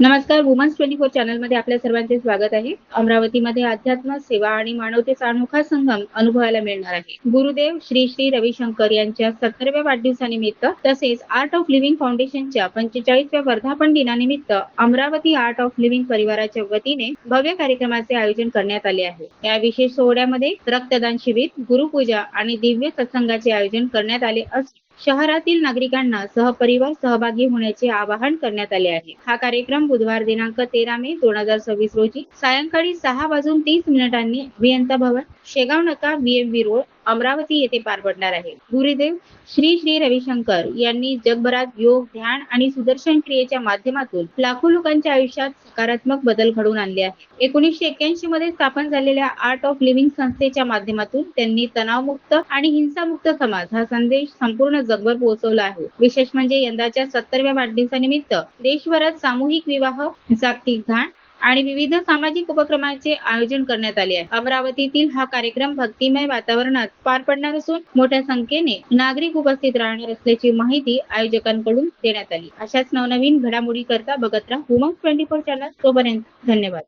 नमस्कार. वुमन्स 24 चॅनलमध्ये आपल्या सर्वांचे स्वागत आहे. अमरावतीमध्ये अध्यात्म, सेवा आणि मानवतेचा अनोखा संगम अनुभवायला मिळणार आहे. गुरुदेव श्री श्री रविशंकर यांच्या 70व्या वाढदिवसानिमित्त तसेच आर्ट ऑफ लिव्हिंग फाउंडेशनच्या 45व्या वर्धापन दिनानिमित्त अमरावती आर्ट ऑफ लिव्हिंग परिवाराच्या वतीने भव्य कार्यक्रमाचे आयोजन करण्यात आले आहे. या विशेष सोहळ्यामध्ये रक्तदान शिबिर, गुरुपूजा आणि दिव्य सत्संगाचे आयोजन करण्यात आले असून शहरातील नागरिकांना सहपरिवार सहभागी होण्याचे आवाहन करण्यात आले आहे. हा कार्यक्रम बुधवार दिनांक 13 मे 2026 रोजी सायंकाळी 6:30 अभियंता भवन, शेगाव नका, VMV रोड, अमरावती येथे पार पडणार आहे. गुरुदेव श्री श्री रविशंकर यांनी जगभरात योग, ध्यान आणि सुदर्शन क्रियेच्या माध्यमातून लाखो लोकांच्या आयुष्यात सकारात्मक बदल घडवून आणले आहे. 1981 मध्ये स्थापन झालेल्या आर्ट ऑफ लिव्हिंग संस्थेच्या माध्यमातून त्यांनी तणावमुक्त आणि हिंसामुक्त समाज हा संदेश संपूर्ण जगभर पोहोचवला आहे. विशेष म्हणजे यंदाच्या 70व्या वाढदिवसानिमित्त देशभरात सामूहिक विवाह, जागतिक ध्यान आणि विविध सामाजिक उपक्रमांचे आयोजन करण्यात आले आहे. अमरावतीतील हा कार्यक्रम भक्तिमय वातावरणात पार पडणार असून मोठ्या संख्येने नागरिक उपस्थित राहणार असल्याची माहिती आयोजकांकडून देण्यात आली. अशाच नवनवीन घडामोडी करता बघत राहा वुमन्स 24 चॅनल. तोपर्यंत धन्यवाद.